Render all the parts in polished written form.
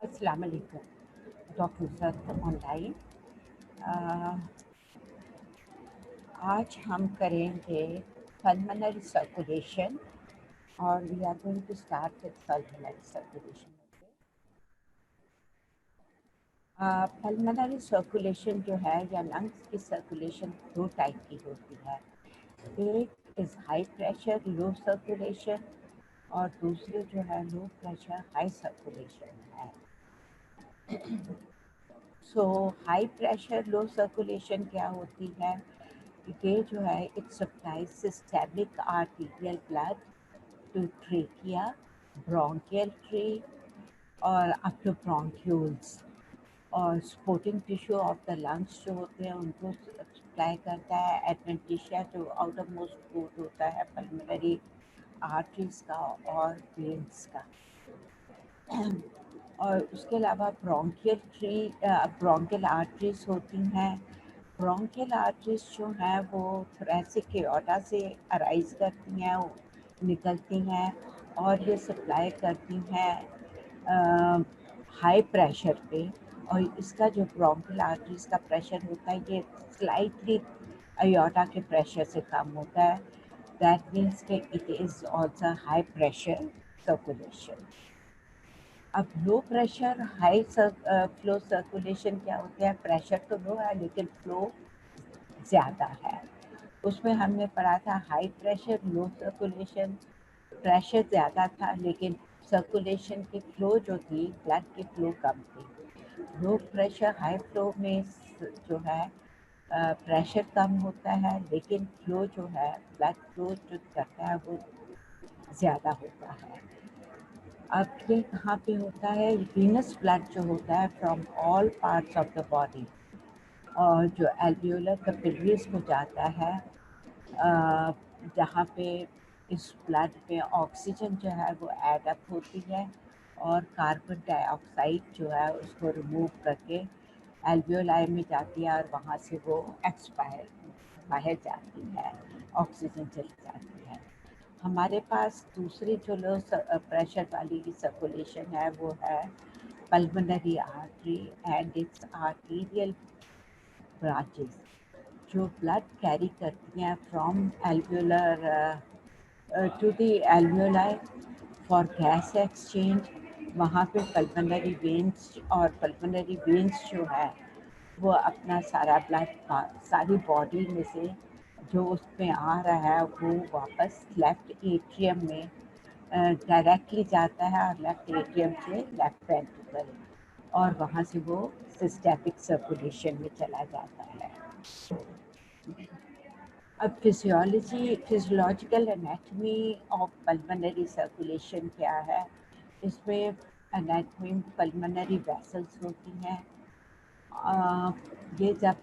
अस्सलाम वालेकुम doctor Nusrat online. आज हम करेंगे पल्मोनरी सर्कुलेशन और we are going to start with pulmonary circulation. Pulmonary circulation जो है या लंग्स की सर्कुलेशन दो टाइप की होती है। एक is high pressure low circulation और दूसरी जो है लो प्रेशर हाई सर्कुलेशन है। So high pressure low circulation क्या होती है? ये जो है it supplies systemic arterial blood to trachea, bronchial tree और अप टू ब्रोंक्यूल्स, और supporting tissue of the lungs जो होते हैं उनको सप्लाई करता है। एडवेंटिशिया जो आउटर मोस्ट कोट होता है पल्मोनरी आर्टरीज का और वेन्स का। और उसके अलावा ब्रोंकियल आर्टरीज होती हैं। ब्रोंकियल आर्टरीज जो हैं वो थोरेसिक एओर्टा से अराइज करती हैं, निकलती हैं और ये सप्लाई करती हैं हाई प्रेशर पे। और इसका जो ब्रोंकियल आर्टरीज का प्रेशर होता है ये स्लाइटली एओर्टा के प्रेशर से कम होता है। दैट मीन्स कि it is also high pressure circulation. अब low pressure high flow circulation क्या होता है? प्रेशर तो लो है लेकिन फ्लो ज़्यादा है। उसमें हमने पढ़ा था high pressure low circulation, pressure ज़्यादा था लेकिन सर्कुलेशन की फ्लो जो थी ब्लड की फ्लो कम थी। लो प्रेशर हाई फ्लो में जो है प्रेशर कम होता है लेकिन फ्लो जो है ब्लड फ्लो जो करता है वो ज़्यादा होता है। अब ये कहाँ पे होता है? वीनस ब्लड जो होता है from all parts of the body और जो एल्वियोलर कैपिलरीज को जाता है, जहाँ पे इस ब्लड में ऑक्सीजन जो है वो ऐड अप होती है और कार्बन डाइऑक्साइड जो है उसको रिमूव करके एल्वियोलाई में जाती है और वहाँ से वो एक्सपायर बाहर जाती है, ऑक्सीजन चली जाती है। हमारे पास दूसरी जो लो प्रेशर वाली सर्कुलेशन है वो है pulmonary artery and its arterial branches जो ब्लड कैरी करती हैं from alveolar to the alveoli for gas exchange. वहाँ पे पल्मोनरी वेन्स और पल्मोनरी वेन्स जो है वो अपना सारा ब्लड सारी बॉडी में से जो उसमें आ रहा है वो वापस लेफ्ट एट्रियम में डायरेक्टली जाता है और लेफ्ट एट्रियम से लेफ्ट वेंट्रिकल और वहाँ से वो सिस्टेमिक सर्कुलेशन में चला जाता है। अब physiological anatomy of pulmonary circulation क्या है? इसमें एनाटमी पल्मोनरी वेसल्स होती हैं। ये जब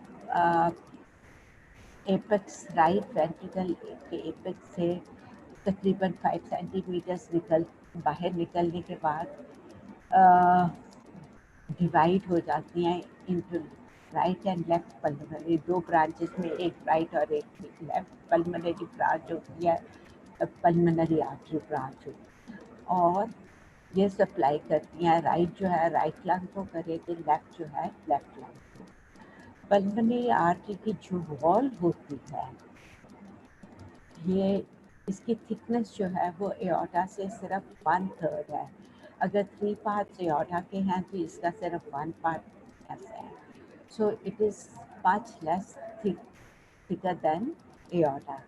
एपेक्स राइट वेंट्रिकल के एपेक्स से तकरीबन 5 सेंटीमीटर्स बाहर निकलने के बाद डिवाइड हो जाती हैं into right and left pulmonary, दो ब्रांचेस में, एक राइट और एक लेफ्ट पल्मोनरी ब्रांच होती है, पल्मोनरी आर्टरी ब्रांच होती है। और ये सप्लाई करती हैं, राइट जो है राइट लंग को करेगी, लेफ्ट जो है लेफ्ट लंग को। पल्मोनरी आर्टरी की जो वॉल होती है ये इसकी थिकनेस जो है वो एओर्टा से सिर्फ 1/3 है। अगर 3 पार्ट्स एओर्टा के हैं तो इसका सिर्फ 1 पार्ट ऐसा है। So it is much less thicker than aorta.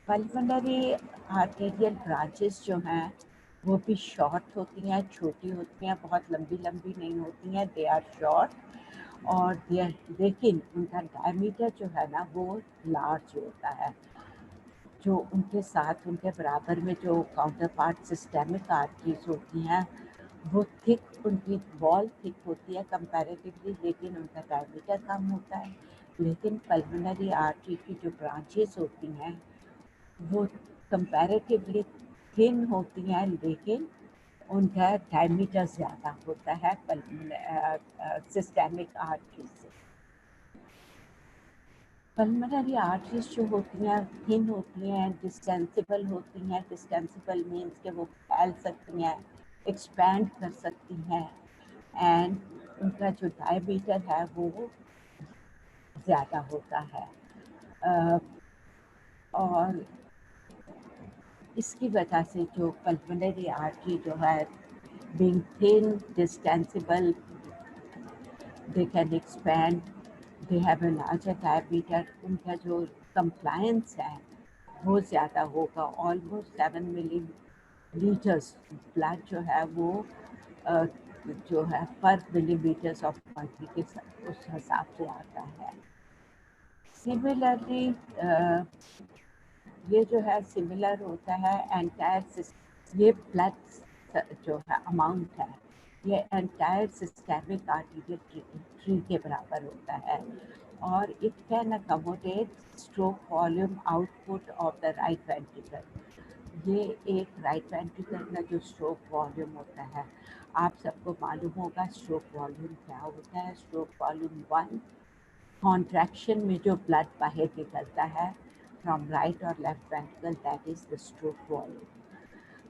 Pulmonary arterial branches जो हैं वो भी शॉर्ट होती हैं, छोटी होती हैं, बहुत लंबी लंबी नहीं होती हैं, दे आर शॉर्ट और दे लेकिन उनका डायमीटर जो है ना वो लार्ज होता है। जो उनके साथ उनके बराबर में जो काउंटर पार्ट सिस्टेमिक आर्टरीज होती हैं वो थिक, उनकी वॉल थिक होती है कंपैरेटिवली लेकिन उनका डायमीटर कम होता है। लेकिन पल्मोनरी आर्टरी की जो ब्रांचेस होती हैं वो कंपैरेटिवली थिन होती हैं लेकिन उनका डायमीटर ज़्यादा होता है सिस्टेमिक आर्टरी से। पल्मोनरी आर्टरीज जो होती हैं थिन होती हैं, डिस्टेंसिबल होती हैं। डिस्टेंसिबल मीन्स कि वो फैल सकती हैं, एक्सपैंड कर सकती हैं एंड उनका जो डायमीटर है वो ज़्यादा होता है। और इसकी वजह से जो पल्मोनरी आर्टरी जो है being thin, distensible, they can expand, they have a larger diameter, उनका जो compliance है वो ज़्यादा होगा। ऑलमोस्ट 7 मिलीलीटर्स ब्लड जो है वो जो है पर मिलीमीटर्स ऑफ मर्क्यूरी के उस हिसाब से आता है। सिमिलरली ये जो है सिमिलर होता है एंटायर, ये ब्लड जो है अमाउंट है ये एंटायर सिस्टेमिक आर्टीरियल ट्री के बराबर होता है और it can accommodate stroke volume output of the right ventricle. ये एक राइट वेंट्रिकल का जो स्ट्रोक वॉल्यूम होता है, आप सबको मालूम होगा स्ट्रोक वॉल्यूम क्या होता है। स्ट्रोक वॉल्यूम 1 कॉन्ट्रैक्शन में जो ब्लड बाहर निकलता है from right or left ventricle, that is the stroke volume.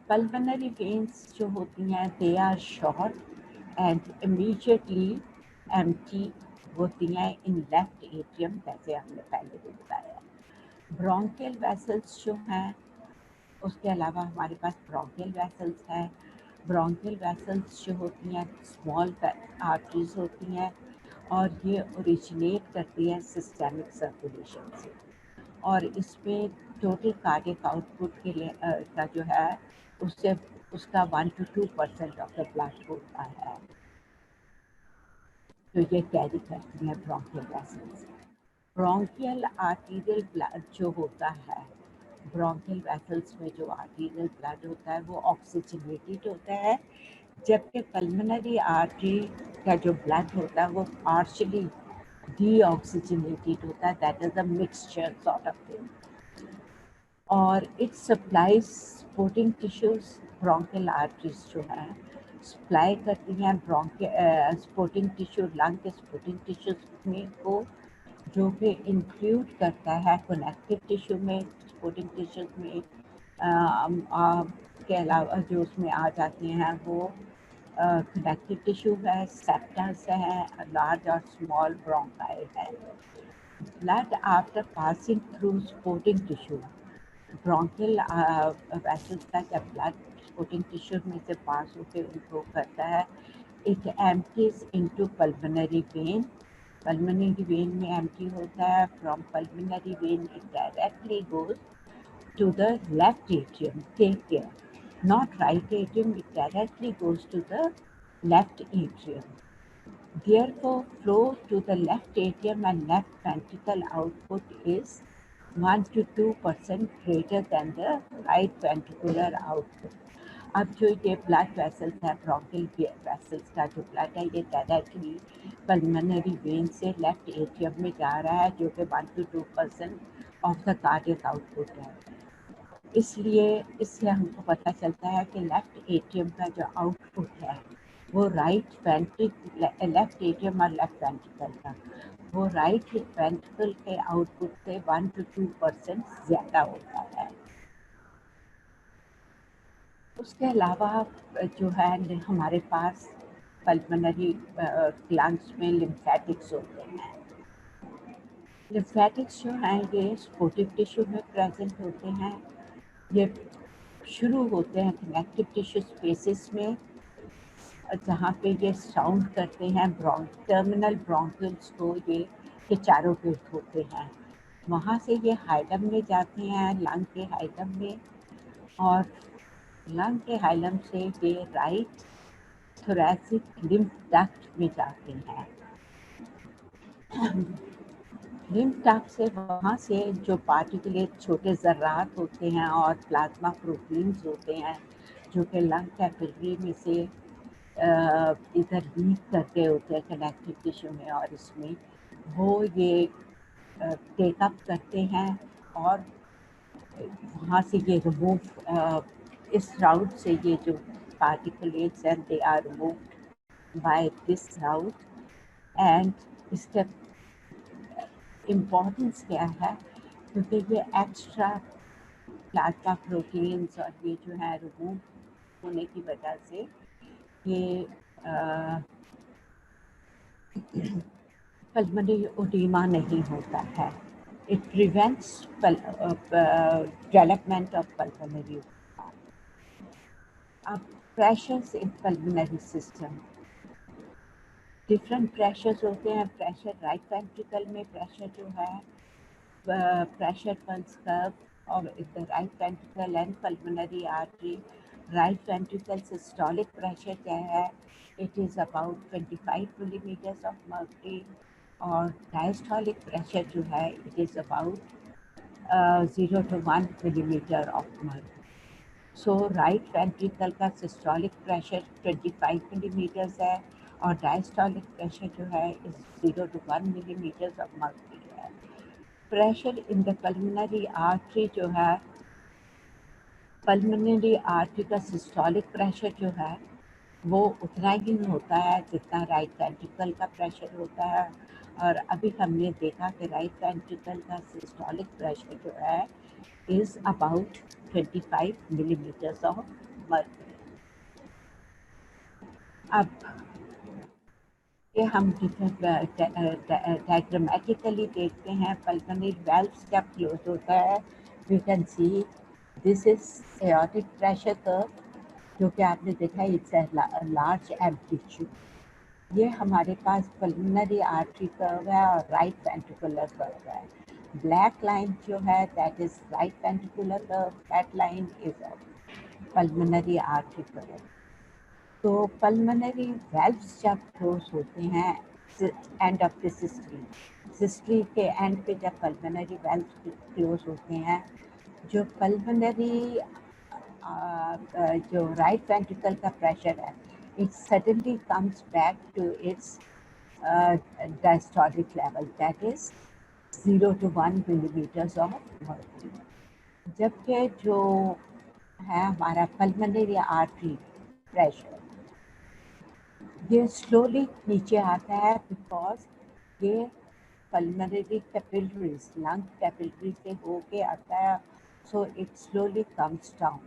Pulmonary veins जो होती हैं they are short and immediately empty होती हैं in left atrium, जैसे हमने पहले भी बताया। Bronchial vessels जो हैं उसके अलावा हमारे पास bronchial vessels हैं। Bronchial vessels जो होती हैं small arteries होती हैं और ये ओरिजिनेट करती हैं सिस्टेमिक सर्कुलेशन से और इसमें टोटल कार्डियक आउटपुट के लिए का जो है उससे उसका 1 to 2% ऑफ द ब्लड होता है, तो ये कैरी करती हैं bronchial vessels. Bronchial arterial blood जो होता है, ब्रोंकियल वेसल्स में जो आर्टीरियल ब्लड होता है वो ऑक्सीजनेटेड होता है, जबकि पल्मोनरी आर्टरी का जो ब्लड होता है वो पार्शियली डीऑक्सीजनेटेड होता है, that is a mixture sort of thing. और it supplies supporting tissues. Bronchial arteries जो है सप्लाई करती हैं सपोर्टिंग टिश्यू, लंग के सपोर्टिंग टिश्यूज में को, जो कि इंक्लूड करता है कनेक्टिव टिश्यू में, सपोर्टिंग टिश्यूज में के अलावा जो उसमें आ जाते हैं वो कनेक्टिव टिश्यू है, सेप्टस है, लार्ज और स्मॉल ब्रोंकाई है। Blood after passing through supporting tissue, bronchial vessels का जब ब्लड सपोर्टिंग टिश्यू में से पास होकर उनको करता है, it empties into pulmonary vein. Pulmonary vein में एम्प्टी होता है। From pulmonary vein it directly goes to the left atrium, take care, not right atrium, it directly goes to the left atrium. Therefore, flow to the left atrium and left ventricle output is 1 to 2% greater than the right ventricular output. अब जो ये blood vessels है, bronchial vessels का जो blood है ये directly pulmonary vein से left atrium में जा रहा है, जो कि 1 to 2% of the cardiac output है। इसलिए इससे हमको पता चलता है कि लेफ्ट एट्रियम का जो आउटपुट है वो लेफ्ट एट्रियम और लेफ्ट वेंट्रिकल का, वो राइट वेंट्रिकल के आउटपुट से 1 to 2% ज़्यादा होता है। उसके अलावा जो है हमारे पास पल्मोनरी लंग्स में लिम्फेटिक्स होते हैं। लिम्फेटिक्स जो हैं ये सपोर्टिव टिश्यू में प्रेजेंट होते हैं। ये शुरू होते हैं कनेक्टिव टिश्यू स्पेसिस में, जहाँ पे ये साउंड करते हैं टर्मिनल ब्रोंकियल्स को, ये के चारों गिर्द होते हैं। वहाँ से ये हाइलम में जाते हैं, लंग के हाइलम में, और लंग के हाइलम से ये राइट थोरैसिक लिम्फ डक्ट में जाते हैं। लिम्फ डक्ट से वहाँ से जो पार्टिकुलेट छोटे ज़र्रात होते हैं और प्लाज्मा प्रोटीन्स होते हैं जो कि लंग कैपिलरी में से इधर लीक करके होते हैं कनेक्टिव टिश्यू में, और इसमें वो ये टेकअप करते हैं और वहाँ से ये रिमूव, इस राउट से ये जो पार्टिकुलेट्स हैं they are removed by this route. And इसका इम्पोर्टेंस क्या है, क्योंकि ये एक्स्ट्रा प्लाज्मा प्रोटीन्स और ये जो है रिमूव होने की वजह से ये पल्मोनरी ओडीमा नहीं होता है. It prevents development of pulmonary edema. अब pressures in pulmonary system, different pressures होते हैं. Pressure right ventricle में pressure जो है, pressure pulse curve of the right ventricle and pulmonary artery. Right ventricle systolic pressure क्या है? It is about 25 millimeters of mercury. और diastolic pressure जो है, it is about 0 to 1 millimeter of mercury. So right ventricle का systolic pressure 25 millimeters है और diastolic pressure जो है is 0 to 1 millimeters of mercury है. Pressure in the pulmonary artery जो है, pulmonary artery का systolic pressure जो है वो उतना ही होता है जितना राइट वेंट्रिकल का प्रेशर होता है. और अभी हमने देखा कि राइट वेंट्रिकल का सिस्टोलिक प्रेशर जो है is about 25 millimetres of mercury. अब ये हम डायग्रामेटिकली देखते हैं. पल्मोनरी वेल्व्स जब क्लोज होता है, we can see this is aortic pressure curve, जो कि आपने देखा इट्स लार्ज एम्पलीट्यूड. ये हमारे पास पल्मोनरी आर्टरी कर्व है और राइट वेंट्रिकुलर कर्व है. ब्लैक लाइन जो है that is right ventricular curve, that line is pulmonary artery curve. तो पल्मोनरी वेल्व्स जब क्लोज होते हैं एंड ऑफ द सिस्टरी के एंड पे जब पल्मोनरी वेल्व्स क्लोज होते हैं, जो पल्मोनरी जो राइट वेंट्रिकल का प्रेशर है, it suddenly comes back to its diastolic level, that is 0 to 1 millimeters of mercury. जबकि जो है हमारा पल्मोनरी आर्टरी प्रेशर, ये स्लोली नीचे आता है बिकॉज ये पल्मोनरी कैपिलरीज, लंग कैपिलरी से होके आता है, so it slowly comes down.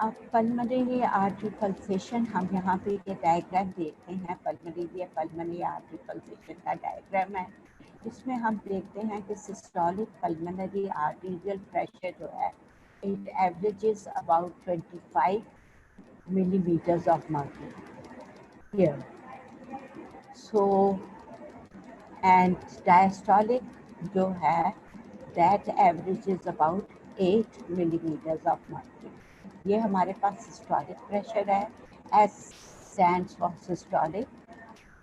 अब पल्मोनरी आर्टरी पल्सेशन, हम यहाँ पे ये डायग्राम देखते हैं. पल्मोनरी आर्टरी पल्सेशन का डायग्राम है. इसमें हम देखते हैं कि सिस्टोलिक पल्मोनरी आर्टीरियल प्रेशर जो है, it averages about 25 millimeters of mercury here. So and diastolic जो है that averages about 8 millimeters of mercury. ये हमारे पास सिस्टोलिक प्रेशर है. S stands for systolic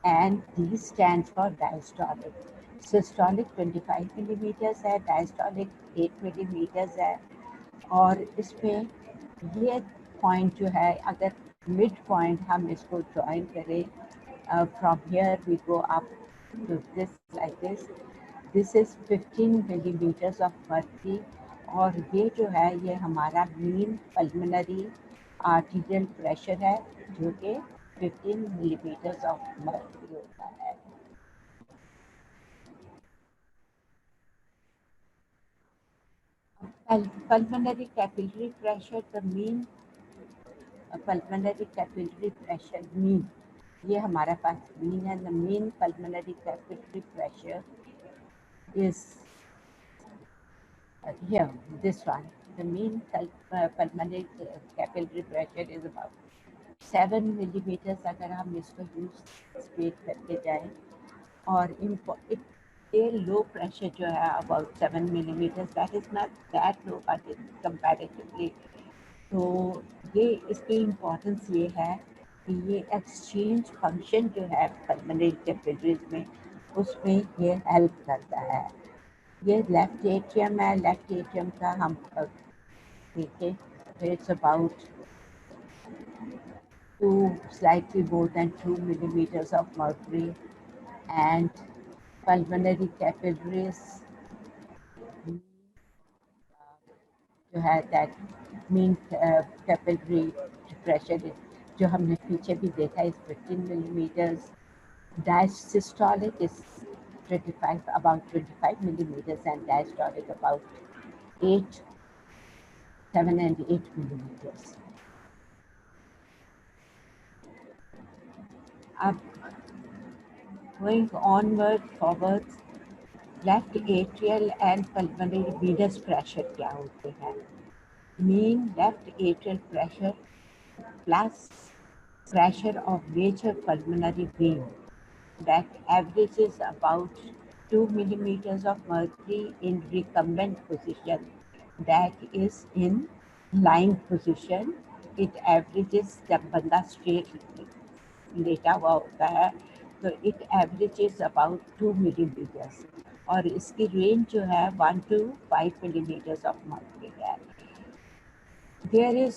and D stands for diastolic. Systolic 25 millimeters है, diastolic 8 millimeters है. और इसमें ये पॉइंट जो है, अगर मिड पॉइंट हम इसको ज्वाइन करें, from here we go up to this like this is 15 millimeters of mercury. और ये जो है ये हमारा मीन पल्मोनरी आर्टीरियल प्रेशर है, जो कि 15 millimeters ऑफ मर्क्यूरी होता है. Pulmonary capillary pressure, the mean pulmonary capillary pressure mean, ये हमारा पास mean है. The mean pulmonary capillary pressure is here, this one. The mean pulmonary capillary pressure is about 7 millimeters अगर हम इसको यूज स्पेड करके जाएं. और ये लो प्रेशर जो है about 7 millimeters, that is not that low but comparatively. तो ये इसकी इम्पोर्टेंस ये है कि ये एक्सचेंज फंक्शन जो है पल्मोनरी कैपिलरीज में, उसमें ये हेल्प करता है. ये लेफ्ट एट्रियम है. लेफ्ट एट्रियम का हम देखें तो it's about 2 slightly more than 2 millimeters of mercury. And pulmonary capillaries जो है दैट मीन कैपिलरी प्रेशर जो हमने पीछे भी देखा इस 15 millimeters. Diastolic is 25, about 25 millimeters, and diastolic about 8 7 and 8 millimeters. अब going onward forwards, left atrial and pulmonary venous pressure क्या होते हैं? Mean left atrial pressure plus pressure of major pulmonary vein that averages about 2 millimeters of mercury in recumbent position, that is in lying position. It averages, जब बंदा straight लेटा हुआ होता है तो इट एवरेजेस अबाउट 2 मिलीमीटर्स और इसकी range जो है 1 to 5 मिलीमीटर्स ऑफ मर्क्यूरी है. There is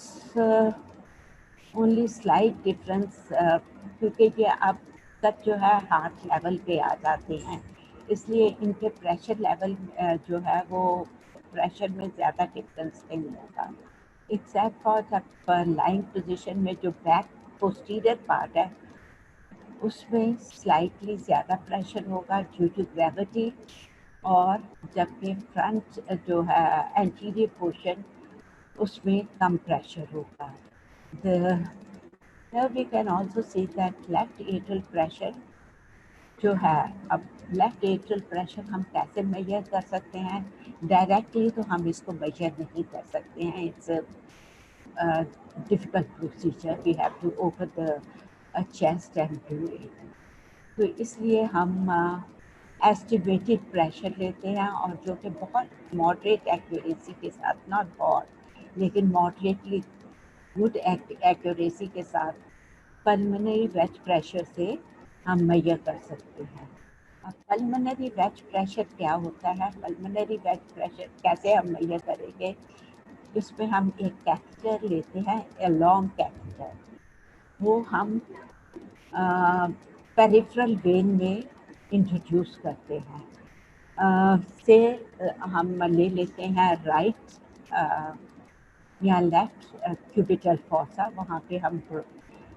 only slight difference क्योंकि ये अब तक जो है हार्ट लेवल पे आ जाते हैं, इसलिए इनके प्रेशर लेवल जो है वो प्रेशर में ज़्यादा डिफरेंस नहीं होता, except for the lying position में जो बैक पोस्टीरियर पार्ट है उसमें स्लाइटली ज़्यादा प्रेशर होगा ड्यू टू ग्रेविटी, और जबकि फ्रंट जो है एंटीरियर पोर्शन उसमें कम प्रेशर होगा. Now we can also see that left atrial pressure जो है, अब लेफ्ट एट्रियल प्रेशर हम कैसे मेजर कर सकते हैं? डायरेक्टली तो हम इसको मेजर नहीं कर सकते हैं, it's difficult procedure, we have to open the chest and do it. तो इसलिए हम एस्टिमेटेड प्रेशर लेते हैं और जो कि बहुत मॉडरेट एक्यूरेसी के साथ, नॉट बहुत लेकिन मॉडरेटली गुड एक्यूरेसी के साथ पल्मोनरी वेज प्रेशर से हम मेजर कर सकते हैं. अब पल्मोनरी वेज प्रेशर क्या होता है? पल्मोनरी वेज प्रेशर कैसे हम मेजर करेंगे? इसमें हम एक कैथेटर लेते हैं, ए लॉन्ग कैथेटर, वो हम पेरिफेरल वेन में इंट्रोड्यूस करते हैं. से हम ले लेते हैं राइट या लेफ्ट क्यूबिटल फॉसा, वहाँ पे हम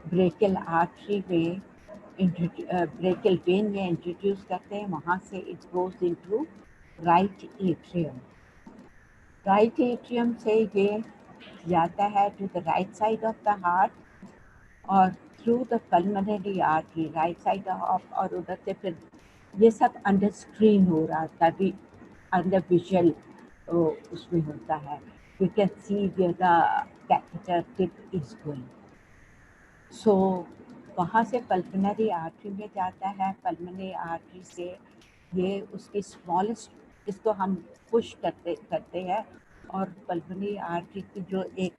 ब्रेकियल आर्टरी में ब्रेकियल वेन में इंट्रोड्यूस करते हैं, वहाँ से it goes into right atrium. Right atrium से ये जाता है to the right side of the heart और through the pulmonary artery right side of, और उधर से फिर ये सब अंडर स्क्रीन हो रहा था, भी अंडर विजुअल उसमें होता है. We can see where the catheter tip is going. So वहाँ से पल्मोनरी आर्टरी में जाता है. पल्मोनरी आर्टरी से ये उसकी स्मॉलेस्ट, इसको हम पुश करते हैं और पल्मोनरी आर्टरी की जो एक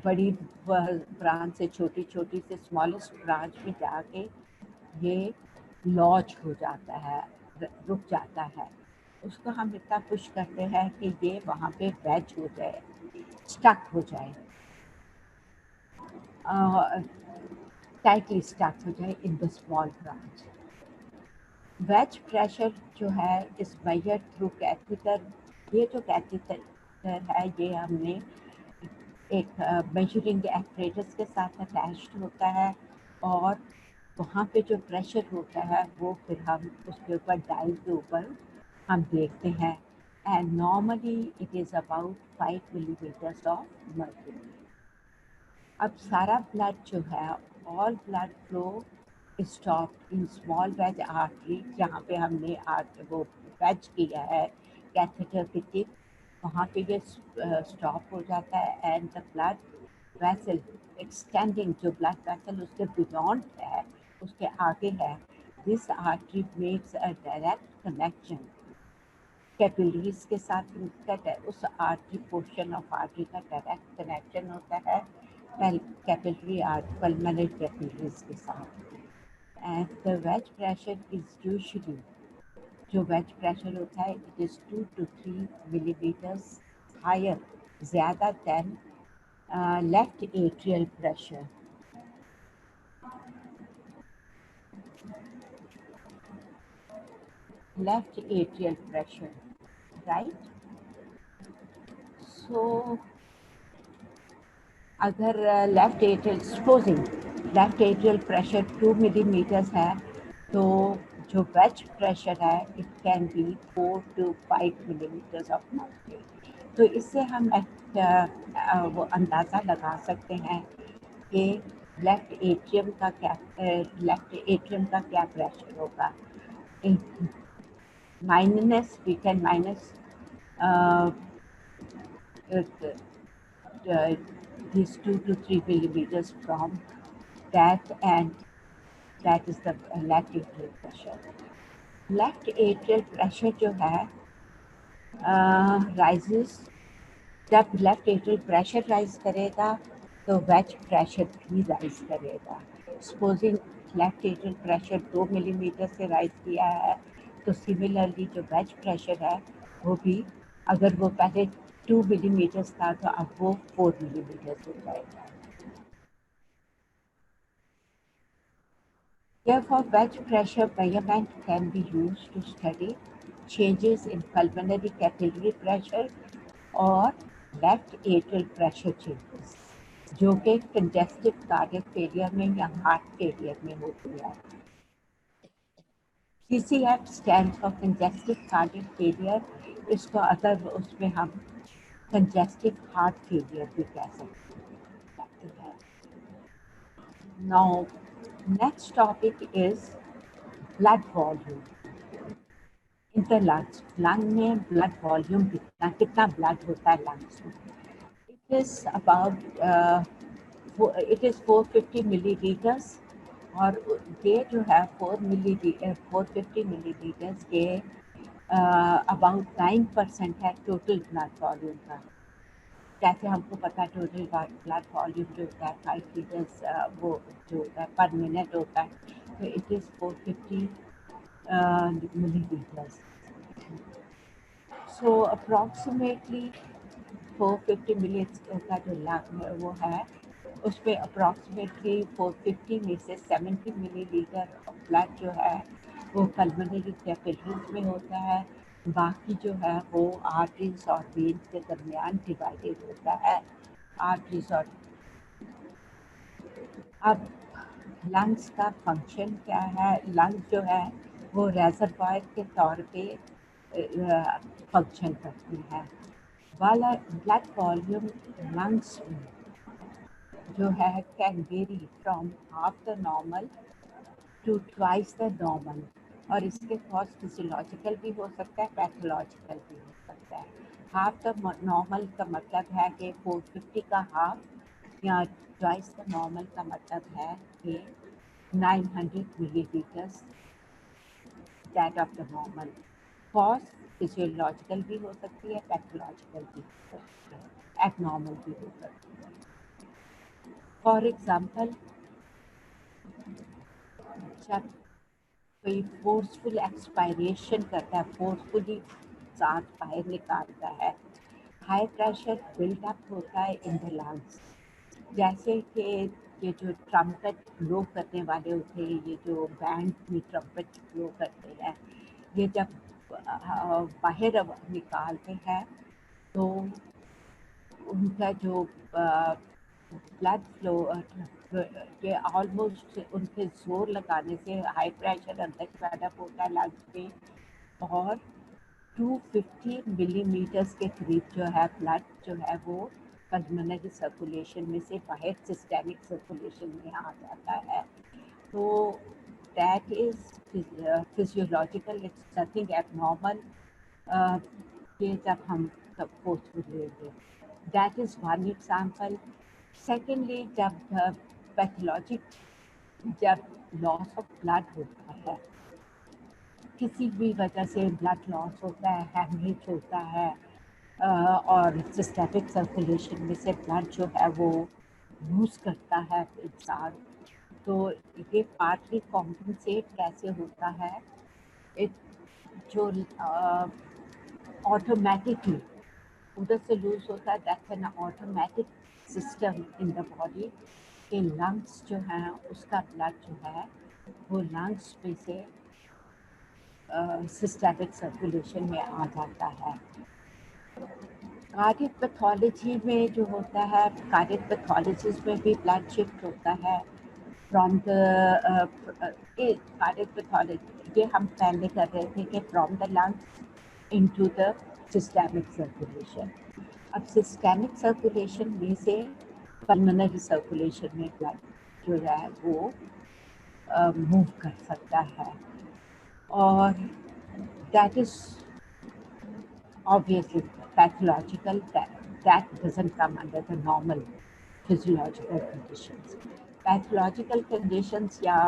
बड़ी ब्रांच से छोटी छोटी से स्मॉलेस्ट ब्रांच में जाके ये लॉज हो जाता है, रुक जाता है. उसको हम इतना पुश करते हैं कि ये वहाँ पे वेज हो जाए, स्टक हो जाए, टाइटली स्टक हो जाए in the small branch. Wedge pressure जो है इस मेजर थ्रू कैथेटर. ये जो कैथेटर है ये हमने एक मेजरिंग एपरेटस के साथ अटैच्ड होता है और वहाँ पे जो प्रेशर होता है वो फिर हम उसके ऊपर डायल के ऊपर हम देखते हैं, and normally it is about 5 millimetres of mercury. अब सारा ब्लड जो है, all blood flow stop in small wedge artery, जहाँ पे हमने वो वेज किया है कैथेटर की टिप, वहाँ पे ये स्टॉप हो जाता है and the blood vessel extending, जो ब्लड वेसल उसके बियॉन्ड है, उसके आगे है, this artery makes a direct connection capillaries के साथ. उस आर्टरी पोर्शन ऑफ आर्टरी का डायरेक्ट कनेक्शन होता है कैपिलरी पल्मोनरी कैपिलरीज के साथ. And the wedge pressure is usually, जो वेज प्रेशर होता है it is 2 to 3 millimetres higher, ज़्यादा than left atrial pressure. Left atrial pressure, right. सो अगर left atrial, supposing left atrial pressure 2 millimetres है तो जो वेज प्रेशर है it can be 4 to 5 millimetres of mercury. तो इससे हम वो अंदाज़ा लगा सकते हैं कि लेफ्ट एट्रियम का क्या प्रेशर होगा। Minus we can minus these 2 to 3 millimeters from that, and that is the left atrial pressure. Left atrial pressure जो है राइजेस, जब लेफ्ट एट्रियल प्रेशर राइज करेगा तो वेज प्रेशर भी राइज करेगा। Supposing left atrial pressure 2 millimetre से rise किया है तो सिमिलरली जो वेज प्रेशर है वो भी, अगर वो पहले 2 मिलीमीटर्स था तो अब वो 4 मिलीमीटर हो जाएगा। Therefore, wedge pressure measurement can be used to study changes in pulmonary capillary pressure or left atrial pressure changes, जो कि congestive cardiac failure में या heart failure में होती है। CCF stands for congestive cardiac failure, इसको अगर उसमें हम congestive heart failure भी कह सकते हैं। Now, next topic is blood volume in the lungs. Lung में ब्लड वॉल्यूम कितना ब्लड होता है लंग्स में। It is about it is 450 millilitres, और ये जो है 450 मिलीलीटर्स के अबाउट 9% है टोटल ब्लड वॉल्यूम का। जैसे हमको पता है टोटल ब्लड वॉल्यूम जो होता है 5 लीटर्स वो जो होता है पर मिनट होता है, तो it is 450 milliliters. So approximately 450 milliliters का जो वो है उसमें अप्रॉक्सीमेटली 450 में से 70 मिलीलीटर ब्लड जो है वो पल्मोनरी कैपिलरीज में होता है, बाकी जो है वो आर्टरीज और वेन्स के दरमियान डिवाइडेड होता है। आर्टरीज और अब लंग्स का फंक्शन क्या है। लंग्स जो है वो रेजरवायर के तौर पे फंक्शन करती है। वाला ब्लड वॉल्यूम लंग्स में जो है can vary from half the normal to twice the normal, और इसके कॉज फिजियोलॉजिकल भी हो सकता है, पैथोलॉजिकल भी हो सकता है। हाफ द नॉर्मल का मतलब है कि 450 का हाफ या ट्वाइस द नॉर्मल का मतलब है कि 900 millilitres that of the normal. Cause physiological भी हो सकती है, पैथोलॉजिकल भी हो सकती है, एबनॉर्मल भी हो सकती है। फॉर एग्जाम्पल, जब कोई फोर्सफुल एक्सपायरेशन करता है, फोर्सफुली सांस बाहर निकालता है, हाई प्रेशर बिल्डअप होता है इन द लंग्स। जैसे कि ये जो ट्रम्पेट ब्लो करने वाले होते हैं, ये जो बैंड में ट्रम्पेट ब्लो करते हैं, ये जब बाहर निकालते हैं तो उनका जो ब्लड फ्लो ये ऑलमोस्ट उनके जोर लगाने से हाई प्रेशर अंदर पैदा होता है लंग्स में, और 250 मिलीमीटर्स के करीब जो है ब्लड जो है वो पल्मोनरी सर्कुलेशन में से बाहर सिस्टेमिक सर्कुलेशन में आ जाता है। तो that is physiological, it's nothing abnormal. ये जब हम सब फोर्सफुल लेंगे, that is one example. Secondly, जब पैथोलॉजिक जब लॉस ऑफ ब्लड होता है, किसी भी वजह से ब्लड लॉस होता है, हैमरेज होता है, और सिस्टेमिक सर्कुलेशन में से ब्लड जो है वो लूज करता है इंसान, तो ये पार्टली कॉम्पनसेट कैसे होता है, जो ऑटोमेटिकली उधर से लूज होता है, that's an automatic system in the body के लंग्स जो हैं उसका ब्लड जो है वो लंग्स में से सिस्टेमिक सर्कुलेशन में आ जाता है। कार्डियक पैथोलॉजी में जो होता है, कार्डियक पैथोलॉजीज में भी ब्लड शिफ्ट होता है फ्रॉम द कार्डियक पैथोलॉजी, ये हम पहले कर रहे थे कि from the lungs into the systemic circulation. अब सिस्टेमिक सर्कुलेशन में से पल्मोनरी सर्कुलेशन में ब्लड जो है वो मूव कर सकता है, और that is obviously pathological, that doesn't come under the normal physiological conditions. Pathological conditions या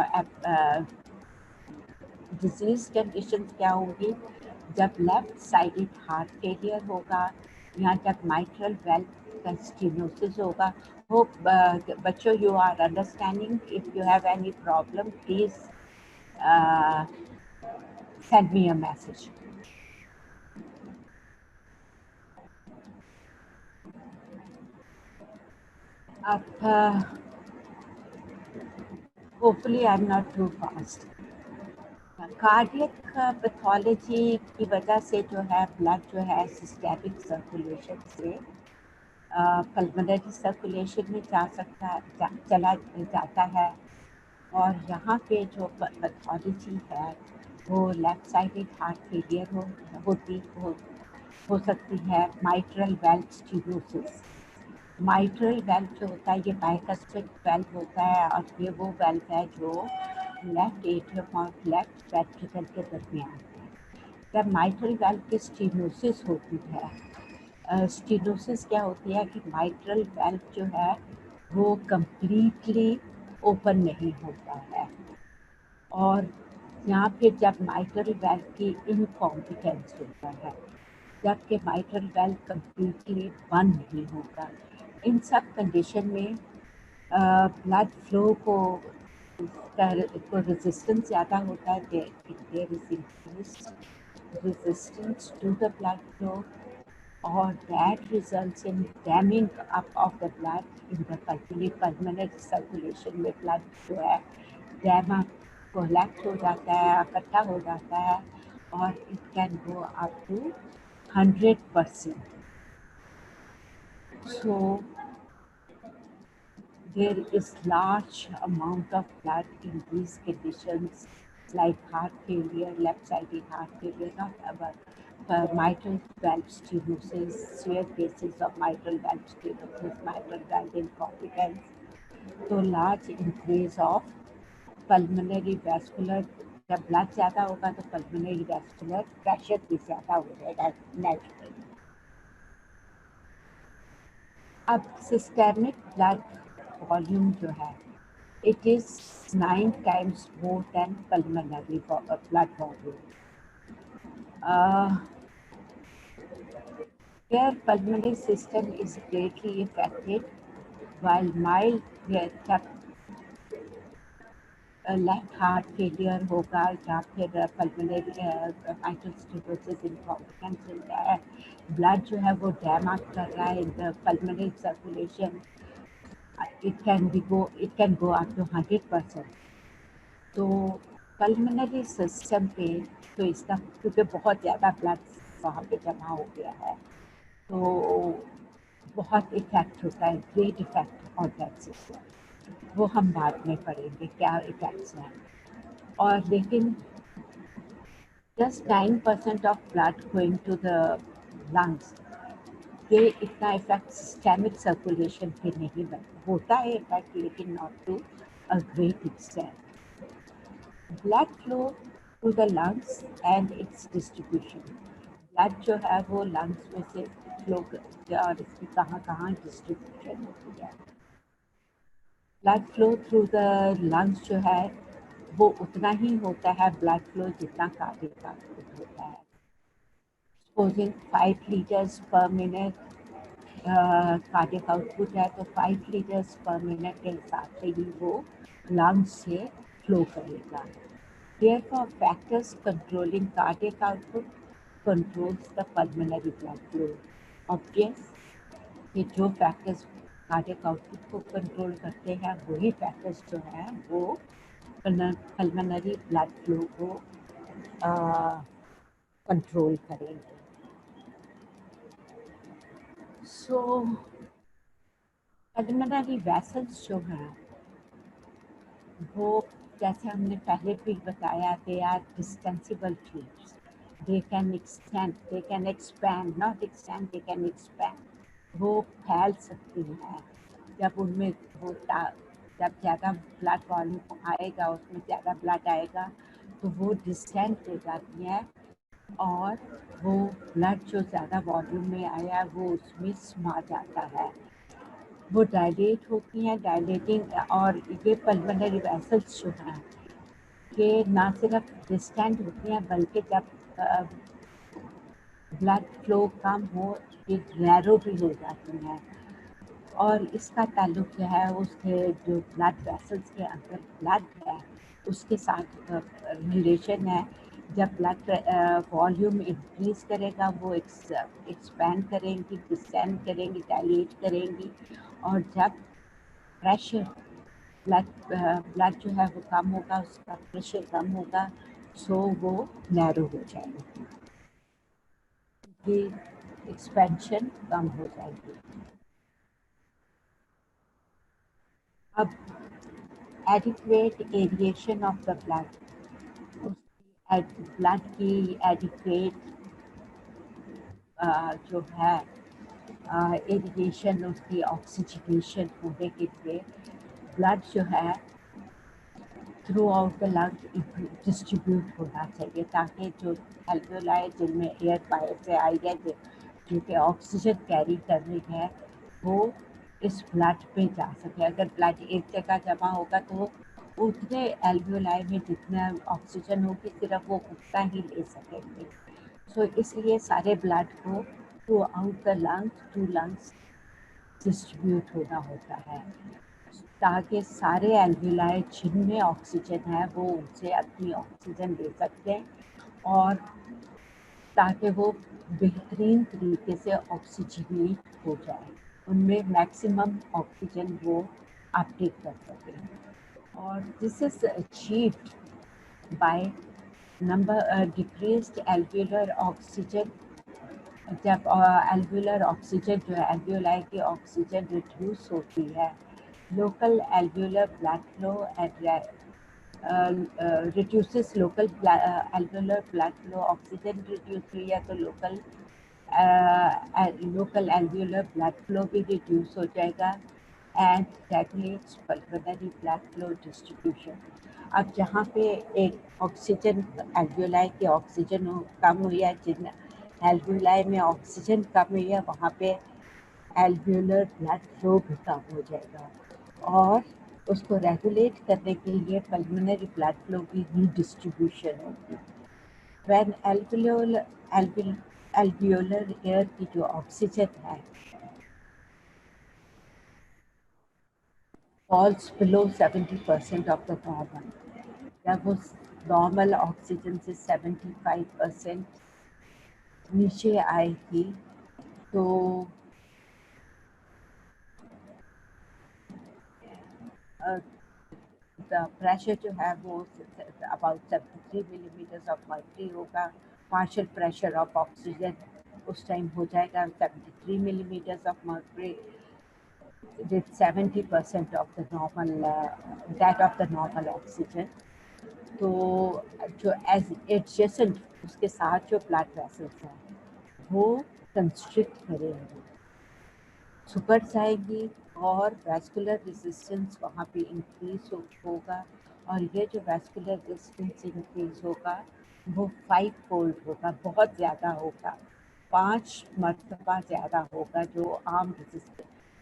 डिजीज कंडीशंस क्या होंगी? जब लेफ्ट साइडेड हार्ट फेलियर होगा या जब माइट्रल वेल्व का स्टेनोसिस होगा। होप बच्चों you are understanding. If you have any problem please send me a message. Hopefully I'm not too fast. Cardiac pathology की वजह से जो है ब्लड जो है सिस्टेमिक सर्कुलेशन से पल्मोनरी सर्कुलेशन में जा सकता है, चला जाता है। और यहाँ पे जो पैथोलॉजी है वो लेफ्ट साइडेड हार्ट फेलियर हो सकती है। Mitral valve stenosis, mitral valve जो होता है ये बाइकस्पिड वेल्व होता है, और ये वो वेल्व है जो लेफ्ट एट्रियम और लेफ्ट वेंट्रिकल के दरमियान है। जब माइट्रल वेल्व की स्टेनोसिस होती है, स्टेनोसिस क्या होती है कि माइट्रल वेल्व जो है वो कंप्लीटली ओपन नहीं होता है, और यहाँ पे जब माइट्रल वेल्व की इनकॉम्पिटेंस होता है, जबकि माइट्रल वेल्व कंप्लीटली बंद नहीं होता। इन सब कंडीशन में ब्लड फ्लो को रेजिस्टेंस ज़्यादा होता है। There is increased resistance to the blood flow, और that results in damming up of the blood in the pulmonary circulation में ब्लड जो है डैम अप कोलैप्स हो जाता है, इकट्ठा हो जाता है, और it can go up to 100%. So there is large amount of blood in these conditions like heart failure, left-sided heart failure, not about mitral valve stenosis, severe cases of mitral valve stenosis, mitral valve incompetence. So large increase of pulmonary vascular, जब blood ज़्यादा होगा तो pulmonary vascular pressure भी ज़्यादा हो जाएगा naturally. अब systemic blood volume जो है it is 9 times more than pulmonary blood volume. Their pulmonary system is greatly affected, while mild left heart failure होगा या फिर पल्मोनरी माइट्रल स्टेनोसिस इनकॉम्पिटेंस होता है, ब्लड जो है वो डैम अप कर रहा है इन the pulmonary circulation, it can go up to 100%. तो पल्मोनरी सिस्टम पे तो इसका क्योंकि बहुत ज़्यादा ब्लड वहाँ पे जमा हो गया है तो बहुत इफेक्ट होता है, great effect on that system. वो हम बाद में पढ़ेंगे क्या इफेक्ट्स हैं। और लेकिन just 9% of blood going to the lungs, ये इतना इफेक्ट सिस्टेमिक सर्कुलेशन पे नहीं होता है इफेक्ट, लेकिन not to a great extent. Blood flow to the lungs and its distribution, blood जो है वो लंग्स में से फ्लो और इसकी कहाँ कहाँ डिस्ट्रीब्यूशन होती है। Blood flow through the lungs जो है वो उतना ही होता है ब्लड फ्लो जितना कार्डियक आउटपुट होता है। सपोजिंग 5 लीटर्स पर मिनट कार्डियक आउटपुट है तो 5 लीटर्स पर मिनट के हिसाब से ही वो लंग्स से फ्लो करेगा। Therefore, factors controlling cardiac output controls the pulmonary blood flow. Obvious कि जो फैक्टर्स कार्डियक आउटपुट को कंट्रोल करते हैं वही फैक्टर्स जो हैं वो पल्मोनरी ब्लड फ्लो को कंट्रोल करेंगे। सो पल्मोनरी वेसल्स जो हैं वो जैसे हमने पहले भी बताया they are distensible tubes. they can extend, they can expand, not extend, they can expand. वो फैल सकती हैं जब उनमें वो जब ज़्यादा ब्लड वॉल्यूम आएगा, उसमें ज़्यादा ब्लड आएगा तो वो डिस्टेंड हो जाती हैं और वो ब्लड जो ज़्यादा वॉल्यूम में आया वो उसमें समा जाता है, वो डायलेट होती हैं। डायलेटिंग और ये पल्मोनरी वेसल्स जो हैं कि ना सिर्फ डिस्टेंड होती हैं बल्कि जब ब्लड फ्लो कम हो ये नैरो भी हो जाती हैं। और इसका ताल्लुक जो है उसके जो ब्लड वेसल्स के अंदर ब्लड है उसके साथ रिलेशन है। जब ब्लड वॉल्यूम इंक्रीज करेगा वो एक्सपैंड करेंगी, डिस्टेंड करेंगी, डायलेट करेंगी। और जब प्रेशर ब्लड जो है वो कम होगा, उसका प्रेशर कम होगा, सो वो नैरो हो जाएगी, कि एक्सपेंशन कम हो जाएगी। अब adequate aeration of the blood, blood की एडिक्वेट जो है एरिएशन, उसकी ऑक्सीजनेशन होने के लिए ब्लड जो है through out the lung distribute होना चाहिए, ताकि जो एल्वेओलाई जिनमें एयर बाहर से आई है जो कि ऑक्सीजन कैरी कर रही है वो इस ब्लड पे जा सके। अगर ब्लड एक जगह जमा होगा तो उतने एल्वेओलाई में जितना ऑक्सीजन होगी सिर्फ वो उतना ही ले सकेंगे। सो इसलिए सारे ब्लड को throughout the lungs to lungs distribute होना होता है, ताकि सारे एल्वेओलाई जिनमें ऑक्सीजन है वो उनसे अपनी ऑक्सीजन ले सकते हैं और ताकि वो बेहतरीन तरीके से ऑक्सीजनेट हो जाए, उनमें मैक्सिमम ऑक्सीजन वो अपटेक कर सकें। और this is achieved by decreased एल्वेओलर oxygen. जब एल्वेओलर ऑक्सीजन जो है एल्वेओलाई की ऑक्सीजन रिड्यूस होती है, local एल्वेओलर blood flow and reduces local alveolar blood flow, oxygen reduce हुई है तो लोकल alveolar blood flow भी रिड्यूस हो जाएगा and regulates pulmonary blood flow distribution. अब जहाँ पे एक ऑक्सीजन एल्वेओलाई की ऑक्सीजन कम हुई है, जिन एल्वेओलाई में ऑक्सीजन कम हुई है वहाँ पे एल्वेओलर ब्लड फ्लो भी कम हो जाएगा और उसको रेगुलेट करने के लिए पल्मोनरी ब्लड फ्लो की रीडिस्ट्रीब्यूशन होगी। व्हेन एल्वेओलर एयर की जो ऑक्सीजन है falls below 70% of the normal, जब वो नॉर्मल ऑक्सीजन से 75% नीचे आएगी तो प्रेशर जो है वो अबाउट 73 मिलीमीटर्स ऑफ मर्करी होगा। पार्शियल प्रेशर ऑफ ऑक्सीजन उस टाइम हो जाएगा 73 millimetres of mercury with 70% of the normal that of the normal oxygen। तो जो एज एडजेसेंट उसके साथ जो ब्लड वेसल्स हैं वो कंस्ट्रिक्ट करेंगे, सुपर जाएगी और वैस्कुलर रेजिस्टेंस वहाँ पे इंक्रीज होगा। और ये जो वैस्कुलर रेजिस्टेंस इंक्रीज होगा वो 5 फोल्ड होगा, बहुत ज़्यादा होगा, 5 मरतबा ज़्यादा होगा जो आम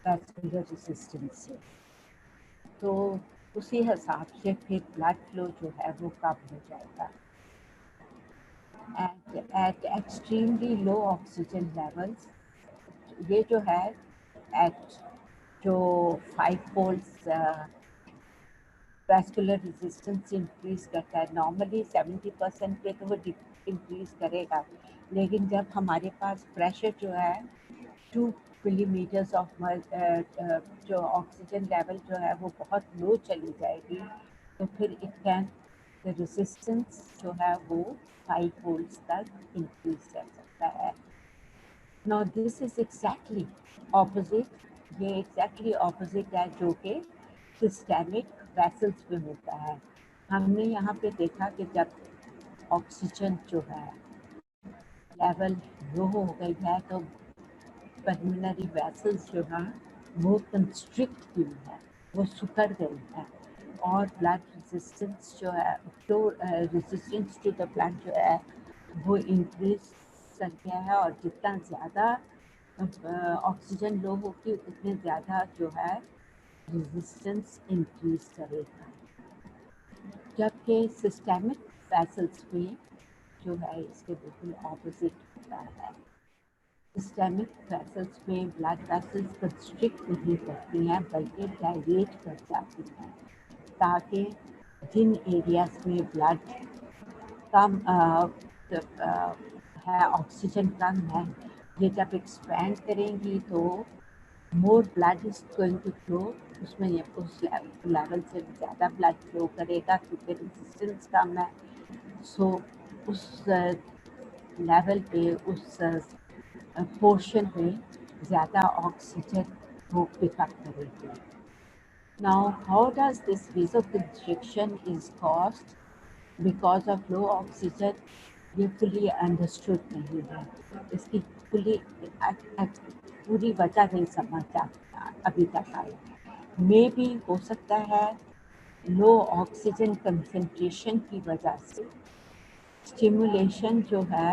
वैस्कुलर रेजिस्टेंस से। तो उसी हिसाब से फिर ब्लड फ्लो जो है वो कम हो जाएगा। And at extremely low oxygen levels, ये जो है एट जो 5 फोल्ड्स वैस्कुलर रेजिस्टेंस इंक्रीज करता है। नॉर्मली 70% पे तो वो इंक्रीज करेगा, लेकिन जब हमारे पास प्रेशर जो है 2 मिलीमीटर्स ऑफ जो ऑक्सीजन लेवल जो है वो बहुत लो चली जाएगी तो फिर इट कैन द रेजिस्टेंस जो है वो 5 वोल्ट्स तक इंक्रीज कर सकता है। Now this is exactly opposite, ये exactly opposite है जो कि सिस्टेमिक वेसल्स में होता है। हमने यहाँ पे देखा कि जब ऑक्सीजन जो है लेवल लो हो गई है तो पल्मोनरी वेसल्स जो हैं वो कंस्ट्रिक्ट हुई है, वो सिकुड़ गई है और ब्लड रेजिस्टेंस जो है, flow resistance to the blood जो है वो इंक्रीज कर गया है। और जितना ज़्यादा ऑक्सीजन लो होगी उतने ज़्यादा जो है रेजिस्टेंस इंक्रीज करेगा। जबकि सिस्टेमिक वेसल्स में जो है इसके बिल्कुल ऑपोजिट होता है। सिस्टेमिक वेसल्स में ब्लड वेसल्स कंस्ट्रिक्ट नहीं करती हैं बल्कि डायलेट कर जाती हैं, ताकि जिन एरियाज में ब्लड कम है, ऑक्सीजन कम है, ये जब एक्सपैंड करेंगी तो more blood is going to flow, उसमें ये उस लेवल से ज़्यादा ब्लड फ्लो करेगा क्योंकि रेजिस्टेंस कम है। सो उस लेवल पे, उस पोर्शन पे ज़्यादा ऑक्सीजन वो पिकअप करेगी। Now, how does this vasoconstriction is caused because of low oxygen? ये fully understood नहीं है, इसकी पूरी वजह नहीं समझ अभी तक आई। मे भी हो सकता है लो ऑक्सीजन कंसंट्रेशन की वजह से स्टिमुलेशन जो है,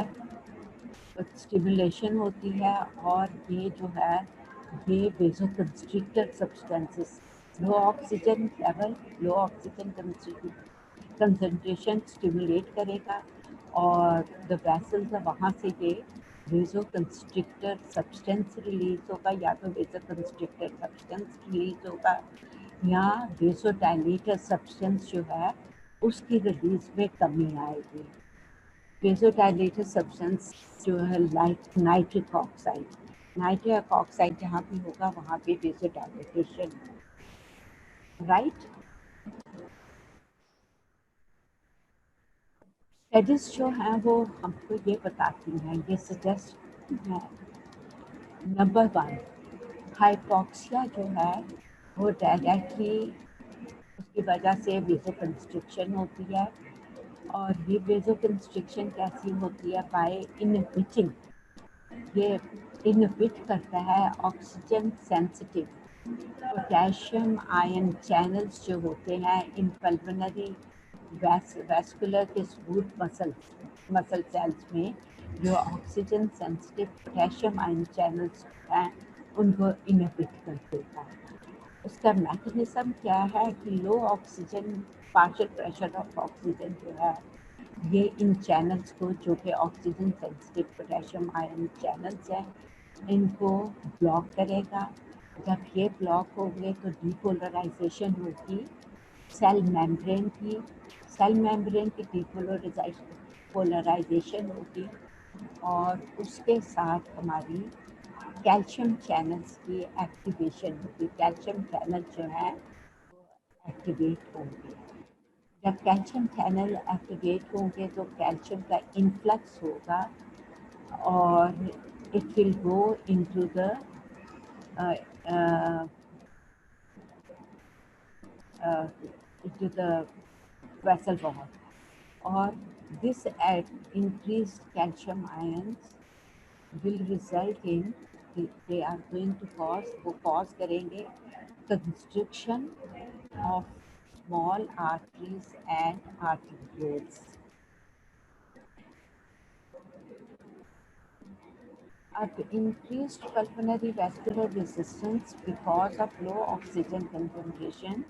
स्टिमुलेशन होती है और ये जो है ये वेसोकंस्ट्रिक्टर सब्सटेंसेस, लो ऑक्सीजन लेवल, लो ऑक्सीजन कंसंट्रेशन स्टिमुलेट करेगा और द वेसल्स वहाँ से ये वेसोकंस्ट्रिक्टर सब्सटेंस रिलीज होगा, या तो वेसोकंस्ट्रिक्टर सब्सटेंस रिलीज होगा या वेसोडाइलेटर सब्सटेंस जो है उसकी रिलीज में कमी आएगी। वेसोडाइलेटर सब्सटेंस जो है लाइक नाइट्रिक ऑक्साइड जहाँ भी होगा वहाँ पे वेसोडाइलेटेशन, राइट। स्टडीज जो हैं वो हमको ये बताती हैं, ये सजेस्ट है, नंबर 1 हाइपॉक्सिया जो है वो डायरेक्टली उसकी वजह से वेसोकंस्ट्रिक्शन होती है। और ये वेसोकंस्ट्रिक्शन कैसी होती है? बाय इनहिबिटिंग, ये इनहिबिट करता है oxygen sensitive potassium ion channels जो होते हैं इन पल्मोनरी वैस्कुलर के स्मूथ मसल सेल्स में, जो oxygen sensitive potassium ion channels हैं उनको इनहिबिट कर देता है। उसका मैकेनिज्म क्या है कि low oxygen, partial pressure of oxygen जो है ये इन चैनल्स को, जो कि oxygen sensitive potassium ion channels हैं, इनको ब्लॉक करेगा। जब ये ब्लॉक होंगे तो डीपोलराइजेशन होगी सेल मेम्ब्रेन की, डीपोलराइजेशन होगी और उसके साथ हमारी कैल्शियम चैनल्स की एक्टिवेशन होगी। कैल्शियम चैनल जो है एक्टिवेट होंगे। जब कैल्शियम चैनल एक्टिवेट होंगे तो कैल्शियम का इन्फ्लक्स होगा और it will go into the vessel wall, और this increased calcium ions will result in, they are going to cause, वो cause करेंगे constriction of small arteries and arterioles. अब increased pulmonary vascular resistance because of low oxygen concentration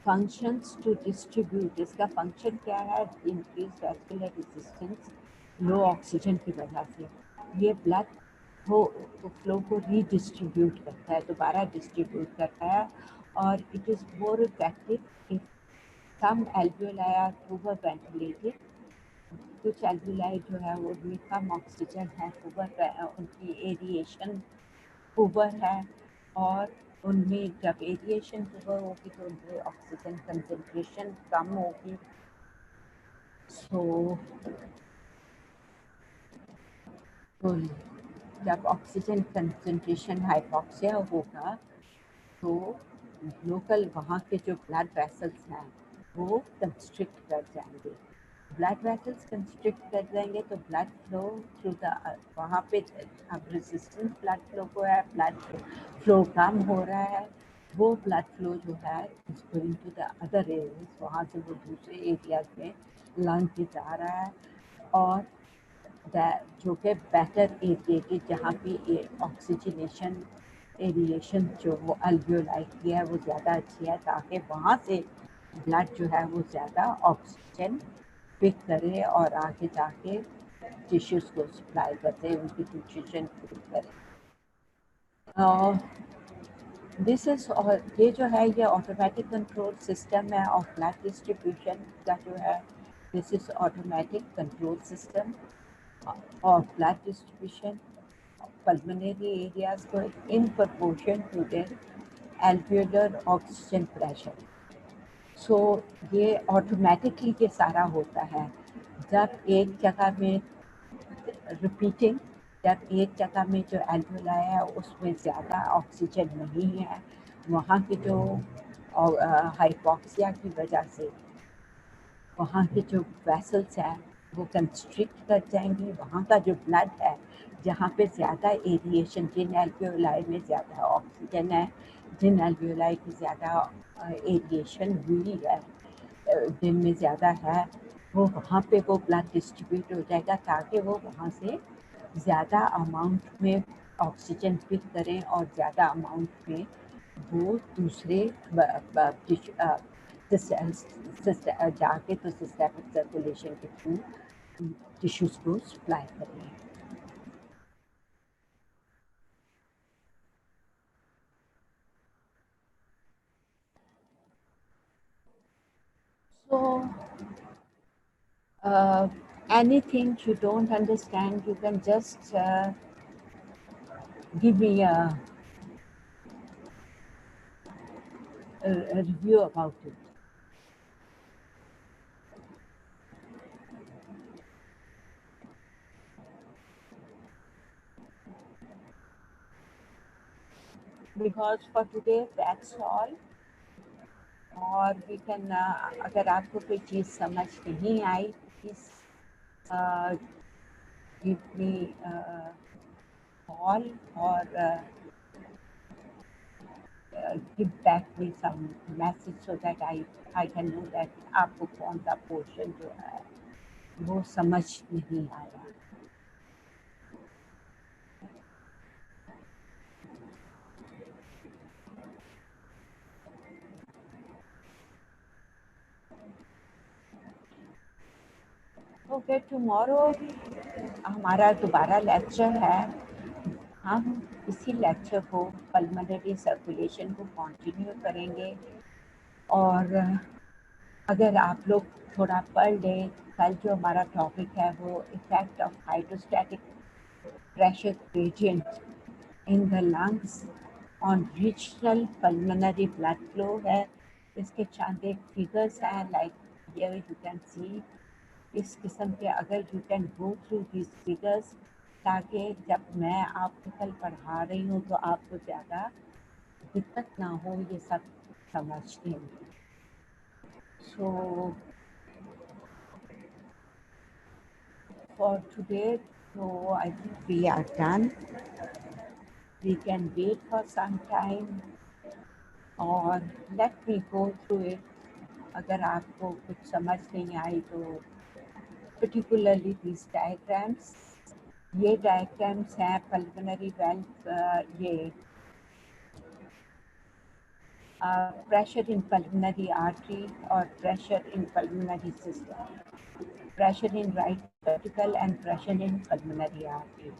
functions to distribute, इसका function क्या है? increased vascular resistance लो oxygen की वजह से ये ब्लड फ्लो को रीडिस्ट्रीब्यूट करता है, दोबारा डिस्ट्रीब्यूट करता है, और it is more effective if some alveoli are over ventilated. कुछ एल्वियोलाई जो है वो उनमें कम ऑक्सीजन है, उनकी एरिएशन पुअर है, और उनमें जब एरिएशन पुअर होगी तो उनकी ऑक्सीजन कंसंट्रेशन कम होगी। तो जब ऑक्सीजन कंसंट्रेशन हाइपॉक्सिया होगा तो लोकल वहाँ के जो ब्लड वेसल्स हैं वो कंस्ट्रिक्ट कर जाएंगे, ब्लड वेसल्स कंस्ट्रिक्ट कर देंगे तो ब्लड फ्लो थ्रू द वहाँ पे अब रेजिस्टेंस ब्लड फ्लो को है, ब्लड फ्लो कम हो रहा है, वो ब्लड फ्लो जो है going to the other areas, वहाँ से वो दूसरे एरियाज में लंग पे जा रहा है, और जो कि बेटर एरिएटेड, जहाँ पे ऑक्सीजनेशन एरिएशन जो वो अल्वियोलाई की है वो ज़्यादा अच्छी है, ताकि वहाँ से ब्लड जो है वो ज़्यादा ऑक्सीजन पिक करे और आगे जाके टिश्यूज़ को सप्लाई करते, उनकी न्यूट्रिशन पूरी करे। दिस इज़, और ये जो है ये ऑटोमेटिक कंट्रोल सिस्टम है ऑफ ब्लड डिस्ट्रीब्यूशन का जो है, this is automatic control system of blood distribution of pulmonary areas in proportion to their alveolar oxygen pressure. So ये ऑटोमेटिकली ये सारा होता है। जब एक जगह में रिपीटिंग, जब एक जगह में जो एल्वियोलाई है उसमें ज़्यादा ऑक्सीजन नहीं है, वहाँ की जो हाइपोक्सिया की वजह से वहाँ के जो वेसल्स हैं वो कंस्ट्रिक्ट कर जाएंगी, वहाँ का जो ब्लड है जहाँ पे ज़्यादा एरिएशन, जिन एल्वियोलाई में ज़्यादा ऑक्सीजन है, जिन एल्वियोलाई की ज़्यादा एरिएशन हुई है, जिनमें ज़्यादा है, वो वहाँ पे वो ब्लड डिस्ट्रीब्यूट हो जाएगा ताकि वो वहाँ से ज़्यादा अमाउंट में ऑक्सीजन पिक करें और ज़्यादा अमाउंट में वो दूसरे जाके तो सिस्टेमिक सर्कुलेशन के थ्रू टिश्यूज़ को सप्लाई करें। So anything you don't understand, you can just give me a review about it. Because for today that's all. और we can अगर आपको कोई चीज़ समझ नहीं आई, please give me call or give back me some message so that I can know that आपको कौन सा portion जो है वो समझ नहीं आया। ओके, टुमारो हमारा दोबारा लेक्चर है। हम इसी लेक्चर को पल्मोनरी सर्कुलेशन को कंटिन्यू करेंगे, और अगर आप लोग थोड़ा पढ़ लें, कल जो हमारा टॉपिक है वो effect of hydrostatic pressure gradient in the lungs on regional pulmonary blood flow है। इसके चंद एक फिगर्स हैं, like here you can see, इस किस्म के अगर you can go through this figures, ताकि जब मैं आपको कल पढ़ा रही हूँ तो आपको ज़्यादा दिक्कत ना हो ये सब समझने में। So for today, so I think we are done. We can wait for some time or let me go through it. अगर आपको कुछ समझ नहीं आई तो particularly these diagrams, ये diagrams हैं pulmonary valve, ये pressure in pulmonary artery और pressure in pulmonary system, pressure in right ventricle and pressure in pulmonary artery.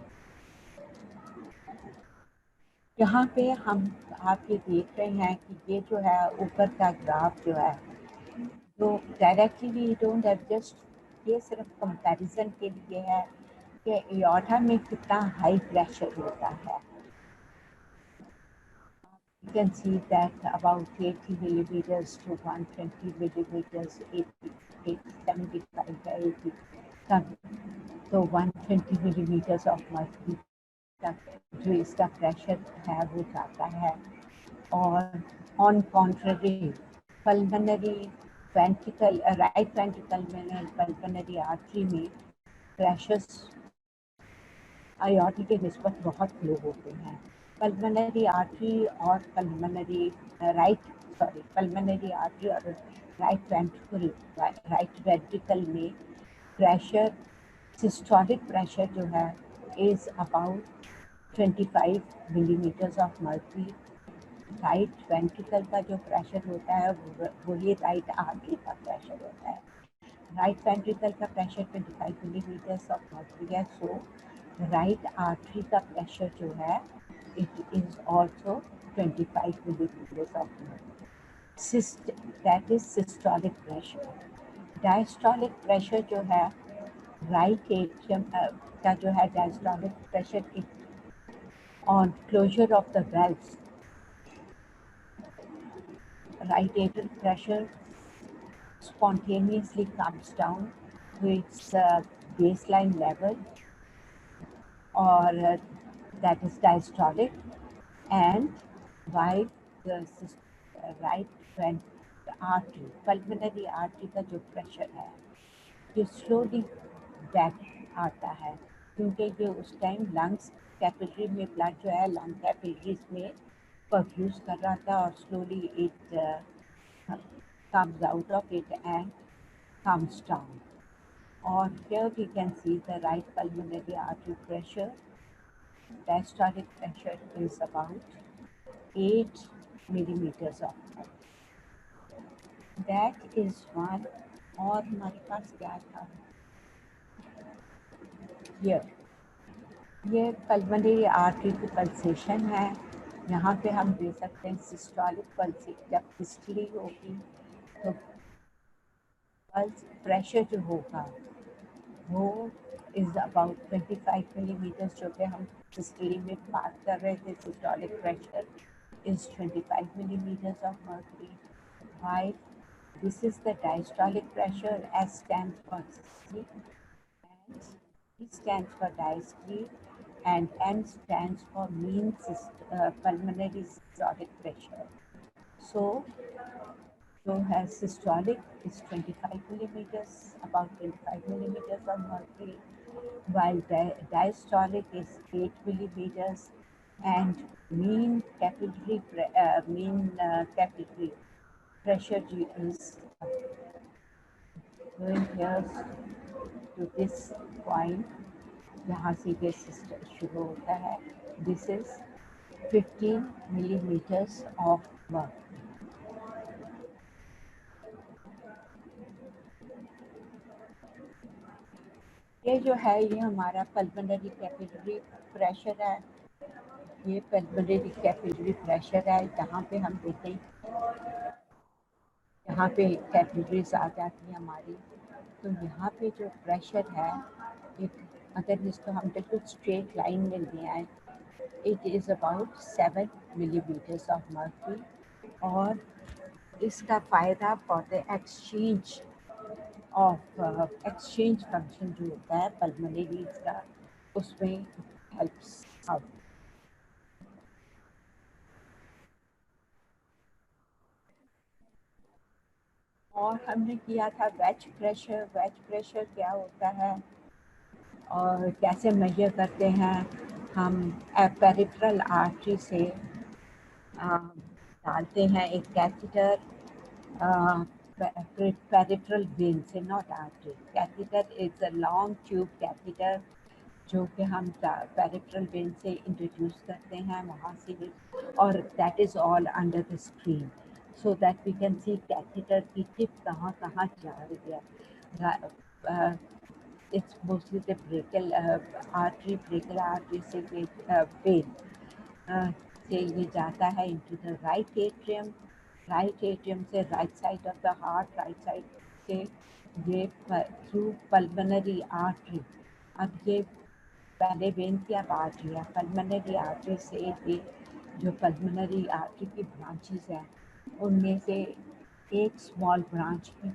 यहाँ पे हम आप ये देख रहे हैं कि ये जो है ऊपर का ग्राफ जो है, तो directly we don't have, just ये सिर्फ कंपैरिजन के लिए है कि एओर्टा में कितना हाई प्रेशर होता है। You can see that about 80 millimeters to 120 millimeters, 80, 75 है 80, तो 120 millimeters of mercury तक जो इसका प्रेशर है वो जाता है। और on contrary pulmonary ventricle, right ventricle में पल्मोनरी आर्टरी में प्रेशर्स आयोटी के निस्बत बहुत लो होते हैं। पल्मोनरी आर्टरी और पल्मोनरी आर्टरी और राइट वेंट्रिकल में प्रेशर, सिस्टोलिक प्रेशर जो है is about 25 millimetres of mercury. Right ventricle का जो प्रेशर होता है वो ये राइट आर्टरी का प्रेशर होता है। राइट वेंट्रिकल का प्रेशर 25 मिलीमीटर्स ऑफ मर्क्यूरी है। सो राइट आर्टरी का प्रेशर जो है it is also 25 millimetres of mercury. That is systolic pressure. Diastolic pressure जो है राइट एट्रियम का जो है diastolic pressure on closure of the valves, right atrial pressure spontaneously comes down to its baseline level, or that is diastolic, and while the right artery, pulmonary artery का जो pressure है जो slowly back आता है, क्योंकि जो उस time lungs capillary में ब्लड जो है लंग कैपिलरीज में परफ्यूज कर रहा था और slowly it comes out of it and comes down. Or here we can see the right pulmonary artery pressure. Diastolic pressure is about 8 millimeters of mercury. That is one. और हमारे पास क्या था ये पल्मोनरी आर्टरी की pulsation है। यहाँ पे हम दे सकते हैं सिस्टोलिक पल्सेशन। जब सिस्टली होगी तो पल्स प्रेशर जो होगा वो इज़ अबाउट 25 मिलीमीटर्स, जो कि हम सिस्टली में बात कर रहे थे। Systolic pressure is 25 millimeters of mercury, while this is the diastolic pressure. S stands for systole, and D stands for diastole, and M stands for mean pulmonary systolic pressure. So जो है systolic is 25 millimeters, about 25 millimeters of mercury, while diastolic is 8 millimeters, and mean capillary pressure is going here to this point, यहाँ से ये शुरू होता है. This is 15 millimeters of mercury. ये जो है ये हमारा पल्मोनरी कैपिलरी प्रेशर है. ये पल्मोनरी कैपिलरी प्रेशर है. यहाँ पे हम देखें, यहाँ पे कैपिलरीज आ जाती है हमारी. तो यहाँ पे जो प्रेशर है, अगर इसको हम बिल्कुल स्ट्रेट लाइन में ले आए, it is about 7 millimeters of mercury. और इसका फ़ायदा फॉर द एक्सचेंज फंक्शन जो होता है पल्मोनरी का, उसमें हेल्प्स आउट. और हमने किया था वेज प्रेशर. वेज प्रेशर क्या होता है और कैसे मेजर करते हैं? हम पेरिफेरल आर्टरी से डालते हैं एक कैथेटर, पेरिफेरल वेन से, not artery. Catheter is a long tube catheter जो कि हम पेरिफेरल वेन से इंट्रोड्यूस करते हैं वहाँ से, और that is all under the screen, so that we can see catheter की टिप कहाँ कहाँ जा रही है. It's mostly the brachial artery से vein से ये जाता है into the right atrium. Right atrium से right side of the heart, right side से ये थ्रू पल्मोनरी आर्टरी. अब ये पहले वेन की अब आर्टरी है. पल्मोनरी आर्टरी से ये जो पल्मोनरी आर्टरी की ब्रांचेस हैं उनमें से एक स्मॉल ब्रांच में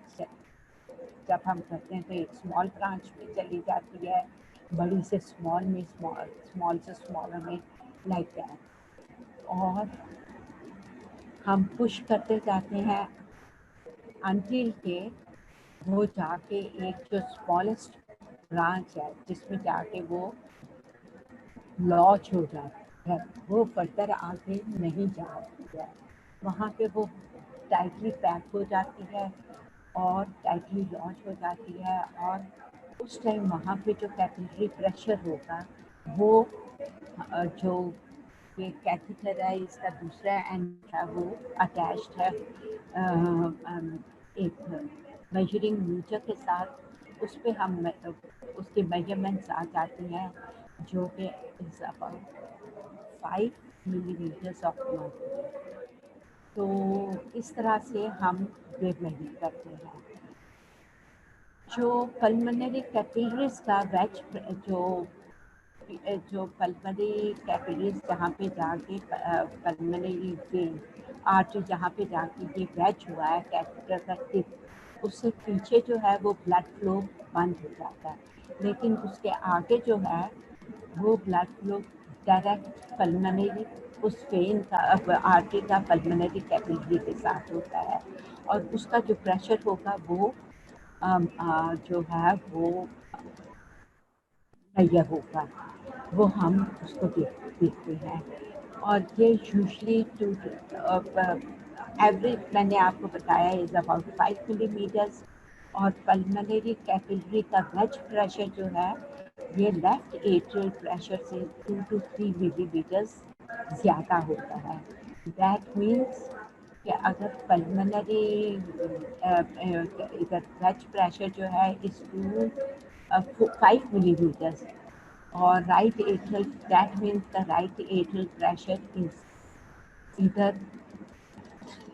जब हम करते हैं तो एक स्मॉल ब्रांच में चली जाती है, बड़ी से स्मॉल में, स्मॉल से स्मॉलर में, लाइक दैट. और हम पुश करते जाते हैं until के वो जाके एक जो स्मॉलेस्ट ब्रांच है जिसमें जाके वो लॉन्च हो जाती है, वो फर्दर आगे नहीं जा रही है। वहाँ पे वो टाइटली पैक हो जाती है और टाइटली लॉन्च हो जाती है, और उस टाइम वहाँ पे जो कैपिलरी प्रेशर होगा वो जो ये कैथेटर है इसका दूसरा एंड है वो अटैच्ड है एक मेजरिंग मीटर के साथ। उस पे हम उसके मेजरमेंट्स आ जाती हैं जो कि is about 5 millimetres of mercury. तो इस तरह से हम ये मेजर करते हैं। जो पल्मोनरी कैपिलरीज का वेज जो पल्मोनरी कैपिलरीज जहाँ पे जाके पल्मोनरी वेन आर्टरी जहाँ पे जाके ये वेज हुआ है कैथेटर का टिप, उससे पीछे जो है वो ब्लड फ्लो बंद हो जाता है। लेकिन उसके आगे जो है वो ब्लड फ्लो डायरेक्ट पल्मोनरी उस वेन का आर्टरी का पल्मोनरी कैपिलरी के साथ होता है, और उसका जो प्रेशर होगा वो जो है वो तैयार होगा, वो हम उसको देखते हैं। और ये यूजली टू एवरेज मैंने आपको बताया इज़ अबाउट 5 मिलीमीटर्स। और पल्मोनरी कैपिलरी का वेज प्रेशर जो है ये लेफ्ट एट्रियल प्रेशर से 2 to 3 मिलीमीटर्स ज़्यादा होता है। दैट मीन्स कि अगर पल्मोनरी इधर वेज प्रेशर जो है इस 5 millimetres, or right atrial, that means the right atrial pressure is either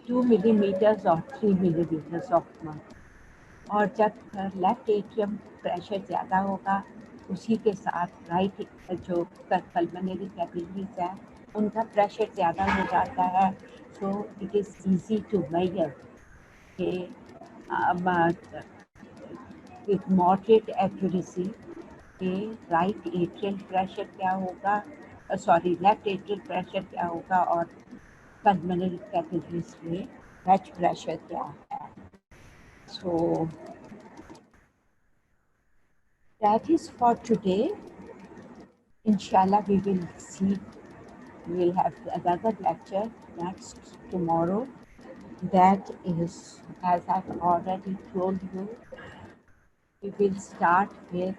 2 millimeters or 3 millimeters of mercury। और जब लेफ्ट एट्रियम प्रेशर ज़्यादा होगा उसी के साथ राइट जो पल्मोनरी कैपिलरीज है उनका प्रेशर ज़्यादा हो जाता है। So it is easy to measure कि विथ मॉडरेट एक्यूरेसी के राइट एट्रियल प्रेशर क्या होगा, सॉरी लेफ्ट एट्रियल प्रेशर क्या होगा और पल्मोनरी कैपिलरीज में वेज प्रेशर क्या है। सो that is for today. Inshallah we will see, we will have another lecture next tomorrow. That is, as I've already told you, we will start with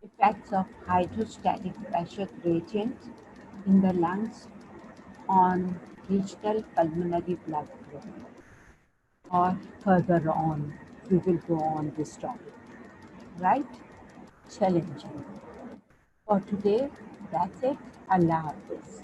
effects of hydrostatic pressure gradient in the lungs on regional pulmonary blood flow. Or further on, we will go on this topic, right? Challenging. For today, that's it. Allah Hafiz.